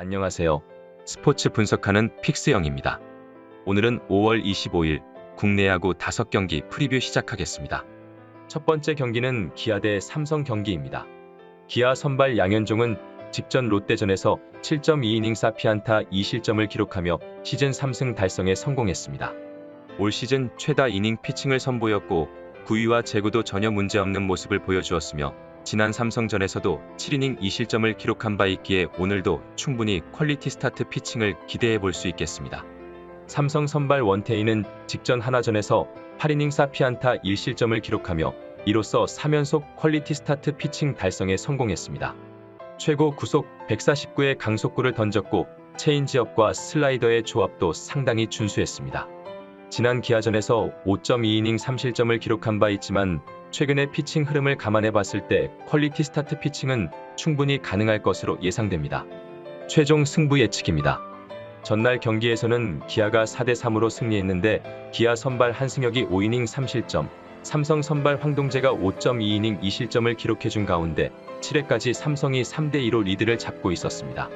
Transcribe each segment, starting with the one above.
안녕하세요. 스포츠 분석하는 픽스영입니다. 오늘은 5월 25일 국내 야구 5경기 프리뷰 시작하겠습니다. 첫 번째 경기는 기아 대 삼성 경기입니다. 기아 선발 양현종은 직전 롯데전에서 7.2이닝 4피안타 2실점을 기록하며 시즌 3승 달성에 성공했습니다. 올 시즌 최다 이닝 피칭을 선보였고 구위와 제구도 전혀 문제없는 모습을 보여주었으며 지난 삼성전에서도 7이닝 2실점을 기록한 바 있기에 오늘도 충분히 퀄리티 스타트 피칭을 기대해 볼 수 있겠습니다. 삼성 선발 원태인은 직전 하나전에서 8이닝 4피안타 1실점을 기록하며 이로써 3연속 퀄리티 스타트 피칭 달성에 성공했습니다. 최고 구속 149의 강속구를 던졌고 체인지업과 슬라이더의 조합도 상당히 준수했습니다. 지난 기아전에서 5.2이닝 3실점을 기록한 바 있지만 최근의 피칭 흐름을 감안해 봤을 때 퀄리티 스타트 피칭은 충분히 가능할 것으로 예상됩니다. 최종 승부 예측입니다. 전날 경기에서는 기아가 4대3으로 승리했는데 기아 선발 한승혁이 5이닝 3실점, 삼성 선발 황동재가 5.2이닝 2실점을 기록해준 가운데 7회까지 삼성이 3대2로 리드를 잡고 있었습니다.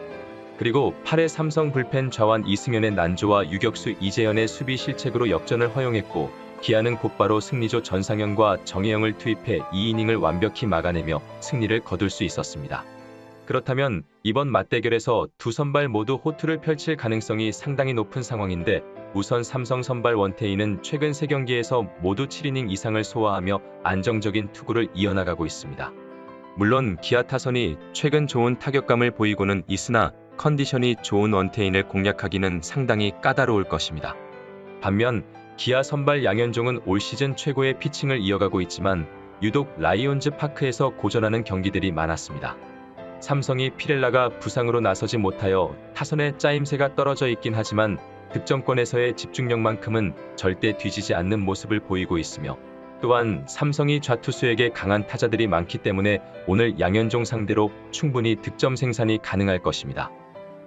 그리고 8회 삼성 불펜 좌완 이승현의 난조와 유격수 이재현의 수비 실책으로 역전을 허용했고 기아는 곧바로 승리조 전상현과 정혜영을 투입해 2이닝을 완벽히 막아내며 승리를 거둘 수 있었습니다. 그렇다면 이번 맞대결에서 두 선발 모두 호투를 펼칠 가능성이 상당히 높은 상황인데 우선 삼성 선발 원태인은 최근 3경기에서 모두 7이닝 이상을 소화하며 안정적인 투구를 이어나가고 있습니다. 물론 기아 타선이 최근 좋은 타격감을 보이고는 있으나 컨디션이 좋은 원태인을 공략하기는 상당히 까다로울 것입니다. 반면 기아 선발 양현종은 올 시즌 최고의 피칭을 이어가고 있지만 유독 라이온즈 파크에서 고전하는 경기들이 많았습니다. 삼성이 피렐라가 부상으로 나서지 못하여 타선의 짜임새가 떨어져 있긴 하지만 득점권에서의 집중력만큼은 절대 뒤지지 않는 모습을 보이고 있으며 또한 삼성이 좌투수에게 강한 타자들이 많기 때문에 오늘 양현종 상대로 충분히 득점 생산이 가능할 것입니다.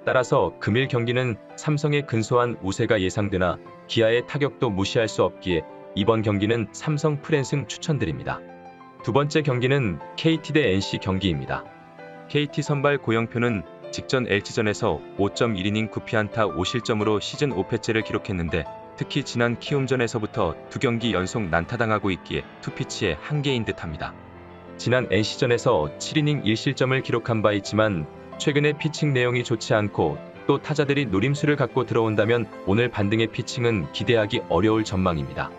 따라서 금일 경기는 삼성의 근소한 우세가 예상되나 기아의 타격도 무시할 수 없기에 이번 경기는 삼성 프랜승 추천드립니다. 두 번째 경기는 KT 대 NC 경기입니다. KT 선발 고영표는 직전 LG전에서 5.1이닝 9피안타 5실점으로 시즌 5패째를 기록했는데 특히 지난 키움전에서부터 2경기 연속 난타당하고 있기에 투피치의 한계인 듯합니다. 지난 NC전에서 7이닝 1실점을 기록한 바 있지만 최근의 피칭 내용이 좋지 않고 또 타자들이 노림수를 갖고 들어온다면 오늘 반등의 피칭은 기대하기 어려울 전망입니다.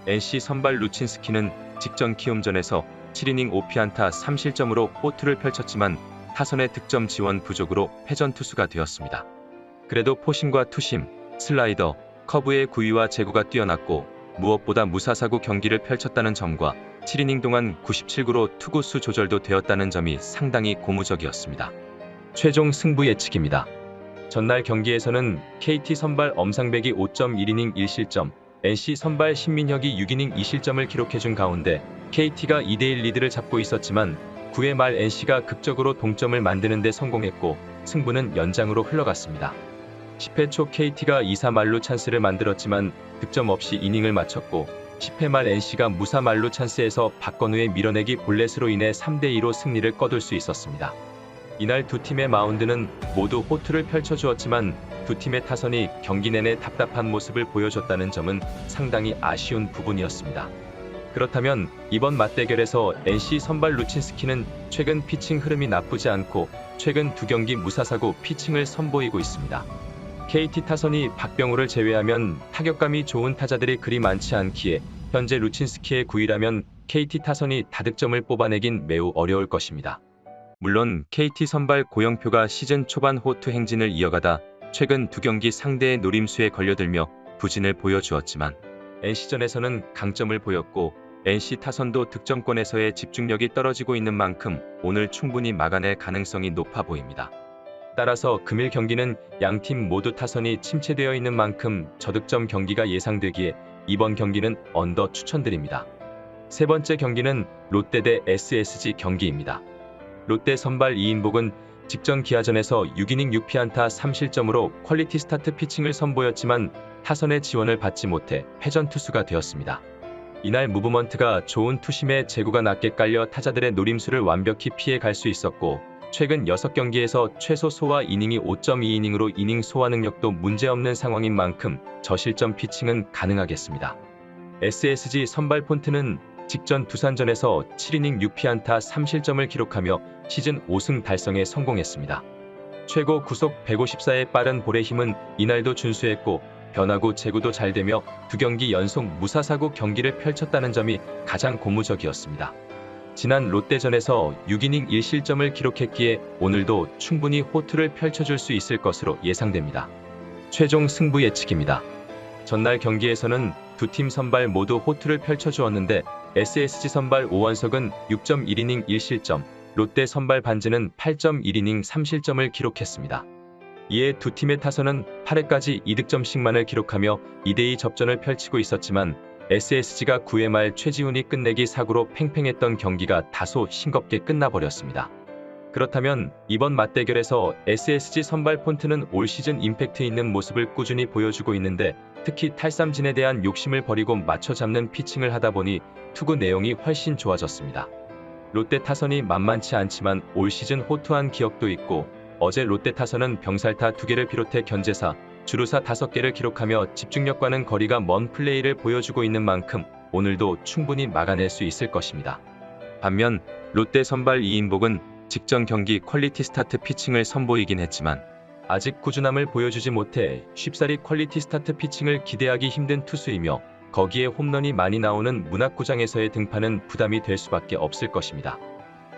NC 선발 루친스키는 직전 키움전에서 7이닝 5피안타 3실점으로 호투를 펼쳤지만 타선의 득점 지원 부족으로 패전 투수가 되었습니다. 그래도 포심과 투심, 슬라이더, 커브의 구위와 제구가 뛰어났고 무엇보다 무사사구 경기를 펼쳤다는 점과 7이닝 동안 97구로 투구수 조절도 되었다는 점이 상당히 고무적이었습니다. 최종 승부 예측입니다. 전날 경기에서는 KT 선발 엄상백이 5.1이닝 1실점, NC 선발 신민혁이 6이닝 2실점을 기록해준 가운데 KT가 2대1 리드를 잡고 있었지만 9회 말 NC가 극적으로 동점을 만드는 데 성공했고 승부는 연장으로 흘러갔습니다. 10회 초 KT가 2사 만루 찬스를 만들었지만 득점 없이 이닝을 마쳤고 10회 말 NC가 무사 만루 찬스에서 박건우의 밀어내기 볼넷으로 인해 3대2로 승리를 거둘 수 있었습니다. 이날 두 팀의 마운드는 모두 호투를 펼쳐주었지만 두 팀의 타선이 경기 내내 답답한 모습을 보여줬다는 점은 상당히 아쉬운 부분이었습니다. 그렇다면 이번 맞대결에서 NC 선발 루친스키는 최근 피칭 흐름이 나쁘지 않고 최근 2경기 무사사구 피칭을 선보이고 있습니다. KT 타선이 박병호를 제외하면 타격감이 좋은 타자들이 그리 많지 않기에 현재 루친스키의 구위라면 KT 타선이 다득점을 뽑아내긴 매우 어려울 것입니다. 물론 KT 선발 고영표가 시즌 초반 호투 행진을 이어가다 최근 2경기 상대의 노림수에 걸려들며 부진을 보여주었지만 NC전에서는 강점을 보였고 NC 타선도 득점권에서의 집중력이 떨어지고 있는 만큼 오늘 충분히 막아낼 가능성이 높아 보입니다. 따라서 금일 경기는 양팀 모두 타선이 침체되어 있는 만큼 저득점 경기가 예상되기에 이번 경기는 언더 추천드립니다. 세 번째 경기는 롯데 대 SSG 경기입니다. 롯데 선발 이인복은 직전 기아전에서 6이닝 6피안타 3실점으로 퀄리티 스타트 피칭을 선보였지만 타선의 지원을 받지 못해 패전 투수가 되었습니다. 이날 무브먼트가 좋은 투심에 제구가 낮게 깔려 타자들의 노림수를 완벽히 피해 갈 수 있었고 최근 6경기에서 최소 소화 이닝이 5.2이닝으로 이닝 소화 능력도 문제없는 상황인 만큼 저실점 피칭은 가능하겠습니다. SSG 선발 폰트는 직전 두산전에서 7이닝 6피안타 3실점을 기록하며 시즌 5승 달성에 성공했습니다. 최고 구속 154의 빠른 볼의 힘은 이날도 준수했고 변화구 제구도 잘 되며 2경기 연속 무사사구 경기를 펼쳤다는 점이 가장 고무적이었습니다. 지난 롯데전에서 6이닝 1실점을 기록했기에 오늘도 충분히 호투를 펼쳐줄 수 있을 것으로 예상됩니다. 최종 승부 예측입니다. 전날 경기에서는 두 팀 선발 모두 호투를 펼쳐주었는데 SSG 선발 오원석은 6.1이닝 1실점, 롯데 선발 반지는 8.1이닝 3실점을 기록했습니다. 이에 두 팀의 타선은 8회까지 2득점씩만을 기록하며 2대2 접전을 펼치고 있었지만 SSG가 9회 말 최지훈이 끝내기 사구로 팽팽했던 경기가 다소 싱겁게 끝나버렸습니다. 그렇다면 이번 맞대결에서 SSG 선발 폰트는 올 시즌 임팩트 있는 모습을 꾸준히 보여주고 있는데 특히 탈삼진에 대한 욕심을 버리고 맞춰 잡는 피칭을 하다 보니 투구 내용이 훨씬 좋아졌습니다. 롯데 타선이 만만치 않지만 올 시즌 호투한 기억도 있고 어제 롯데 타선은 병살타 2개를 비롯해 견제사, 주루사 5개를 기록하며 집중력과는 거리가 먼 플레이를 보여주고 있는 만큼 오늘도 충분히 막아낼 수 있을 것입니다. 반면 롯데 선발 이인복은 직전 경기 퀄리티 스타트 피칭을 선보이긴 했지만 아직 꾸준함을 보여주지 못해 쉽사리 퀄리티 스타트 피칭을 기대하기 힘든 투수이며 거기에 홈런이 많이 나오는 문학구장에서의 등판은 부담이 될 수밖에 없을 것입니다.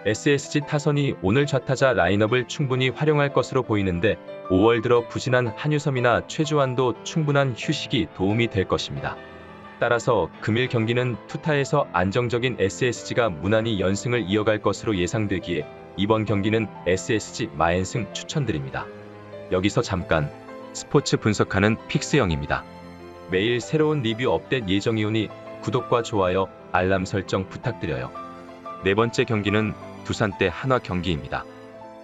SSG 타선이 오늘 좌타자 라인업을 충분히 활용할 것으로 보이는데 5월 들어 부진한 한유섬이나 최주환도 충분한 휴식이 도움이 될 것입니다. 따라서 금일 경기는 투타에서 안정적인 SSG가 무난히 연승을 이어갈 것으로 예상되기에 이번 경기는 SSG 마엔승 추천드립니다. 여기서 잠깐 스포츠 분석하는 픽스영입니다. 매일 새로운 리뷰 업데이트 예정이오니 구독과 좋아요, 알람 설정 부탁드려요. 네 번째 경기는 두산 대 한화 경기입니다.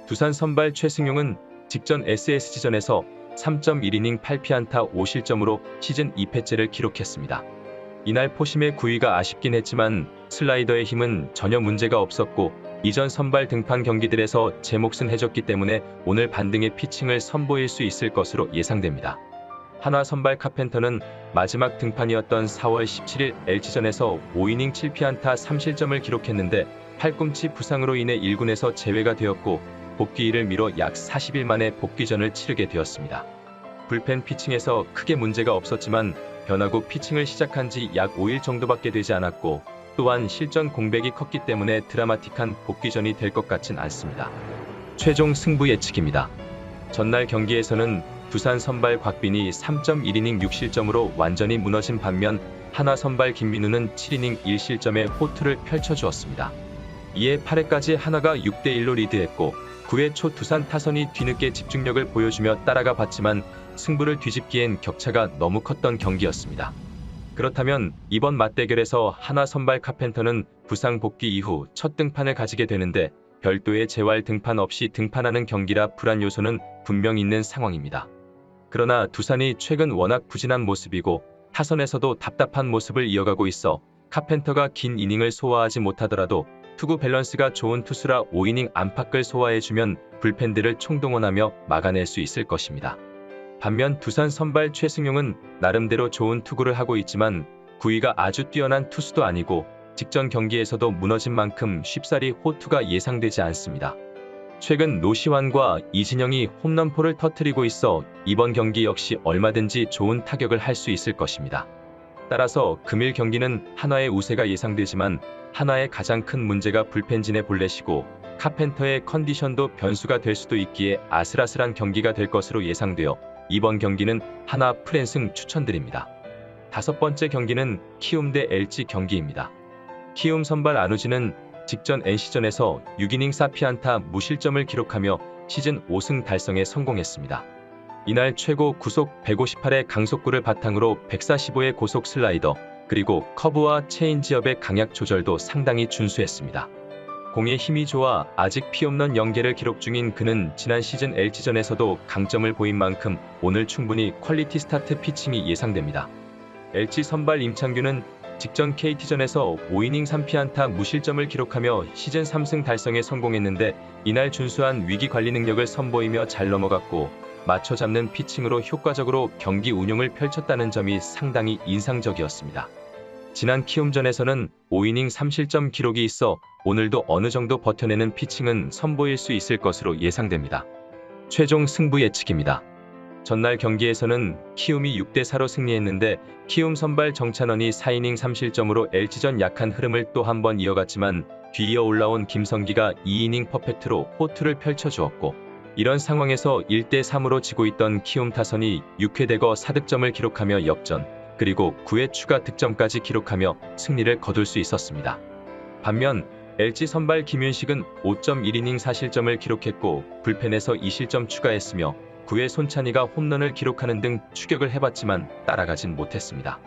두산 선발 최승용은 직전 SSG전에서 3.1이닝 8피안타 5실점으로 시즌 2패째를 기록했습니다. 이날 포심의 구위가 아쉽긴 했지만 슬라이더의 힘은 전혀 문제가 없었고 이전 선발 등판 경기들에서 제 몫은 해줬기 때문에 오늘 반등의 피칭을 선보일 수 있을 것으로 예상됩니다. 한화 선발 카펜터는 마지막 등판이었던 4월 17일 LG전에서 5이닝 7피안타 3실점을 기록했는데 팔꿈치 부상으로 인해 1군에서 제외가 되었고 복귀일을 미뤄 약 40일 만에 복귀전을 치르게 되었습니다. 불펜 피칭에서 크게 문제가 없었지만 변화구 피칭을 시작한 지 약 5일 정도밖에 되지 않았고 또한 실전 공백이 컸기 때문에 드라마틱한 복귀전이 될 것 같진 않습니다. 최종 승부 예측입니다. 전날 경기에서는 두산 선발 곽빈이 3.1이닝 6실점으로 완전히 무너진 반면 한화 선발 김민우는 7이닝 1실점의 호투를 펼쳐주었습니다. 이에 8회까지 한화가 6대1로 리드했고 9회 초 두산 타선이 뒤늦게 집중력을 보여주며 따라가 봤지만 승부를 뒤집기엔 격차가 너무 컸던 경기였습니다. 그렇다면 이번 맞대결에서 한화 선발 카펜터는 부상 복귀 이후 첫 등판을 가지게 되는데 별도의 재활 등판 없이 등판하는 경기라 불안 요소는 분명 있는 상황입니다. 그러나 두산이 최근 워낙 부진한 모습이고 타선에서도 답답한 모습을 이어가고 있어 카펜터가 긴 이닝을 소화하지 못하더라도 투구 밸런스가 좋은 투수라 5이닝 안팎을 소화해주면 불펜들을 총동원하며 막아낼 수 있을 것입니다. 반면 두산 선발 최승용은 나름대로 좋은 투구를 하고 있지만 구위가 아주 뛰어난 투수도 아니고 직전 경기에서도 무너진 만큼 쉽사리 호투가 예상되지 않습니다. 최근 노시환과 이진영이 홈런포를 터뜨리고 있어 이번 경기 역시 얼마든지 좋은 타격을 할 수 있을 것입니다. 따라서 금일 경기는 한화의 우세가 예상되지만 한화의 가장 큰 문제가 불펜진의 볼넷이고 카펜터의 컨디션도 변수가 될 수도 있기에 아슬아슬한 경기가 될 것으로 예상되어 이번 경기는 한화 프랜승 추천드립니다. 다섯 번째 경기는 키움 대 LG 경기입니다. 키움 선발 안우진은 직전 NC전에서 6이닝 4피안타 무실점을 기록하며 시즌 5승 달성에 성공했습니다. 이날 최고 구속 158의 강속구를 바탕으로 145의 고속 슬라이더, 그리고 커브와 체인지업의 강약 조절도 상당히 준수했습니다. 공의 힘이 좋아 아직 피홈런 0개를 기록 중인 그는 지난 시즌 LG전에서도 강점을 보인 만큼 오늘 충분히 퀄리티 스타트 피칭이 예상됩니다. LG 선발 임창규는 직전 KT전에서 5이닝 3피안타 무실점을 기록하며 시즌 3승 달성에 성공했는데 이날 준수한 위기 관리 능력을 선보이며 잘 넘어갔고 맞춰 잡는 피칭으로 효과적으로 경기 운용을 펼쳤다는 점이 상당히 인상적이었습니다. 지난 키움전에서는 5이닝 3실점 기록이 있어 오늘도 어느 정도 버텨내는 피칭은 선보일 수 있을 것으로 예상됩니다. 최종 승부 예측입니다. 전날 경기에서는 키움이 6대4로 승리했는데 키움 선발 정찬원이 4이닝 3실점으로 LG전 약한 흐름을 또 한 번 이어갔지만 뒤이어 올라온 김성기가 2이닝 퍼펙트로 호투를 펼쳐주었고 이런 상황에서 1대3으로 지고 있던 키움 타선이 6회 대거 4득점을 기록하며 역전, 그리고 9회 추가 득점까지 기록하며 승리를 거둘 수 있었습니다. 반면 LG 선발 김윤식은 5.1이닝 4실점을 기록했고 불펜에서 2실점 추가했으며 9회 손찬희가 홈런을 기록하는 등 추격을 해봤지만 따라가진 못했습니다.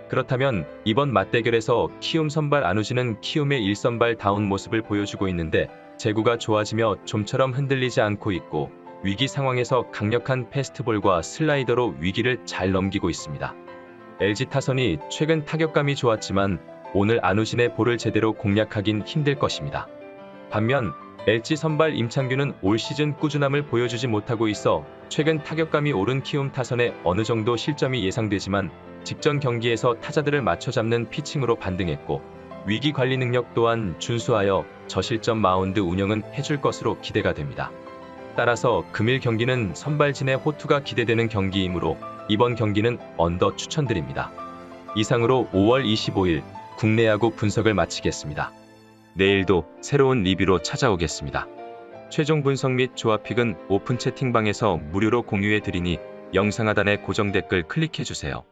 그렇다면 이번 맞대결에서 키움 선발 안우진은 키움의 1선발다운 모습을 보여주고 있는데 제구가 좋아지며 좀처럼 흔들리지 않고 있고 위기 상황에서 강력한 패스트볼과 슬라이더로 위기를 잘 넘기고 있습니다. LG 타선이 최근 타격감이 좋았지만 오늘 안우진의 볼을 제대로 공략하긴 힘들 것입니다. 반면 LG 선발 임창규는 올 시즌 꾸준함을 보여주지 못하고 있어 최근 타격감이 오른 키움 타선에 어느 정도 실점이 예상되지만 직전 경기에서 타자들을 맞춰잡는 피칭으로 반등했고 위기 관리 능력 또한 준수하여 저실점 마운드 운영은 해줄 것으로 기대가 됩니다. 따라서 금일 경기는 선발진의 호투가 기대되는 경기이므로 이번 경기는 언더 추천드립니다. 이상으로 5월 25일 국내 야구 분석을 마치겠습니다. 내일도 새로운 리뷰로 찾아오겠습니다. 최종 분석 및 조합픽은 오픈 채팅방에서 무료로 공유해드리니 영상 하단의 고정 댓글 클릭해주세요.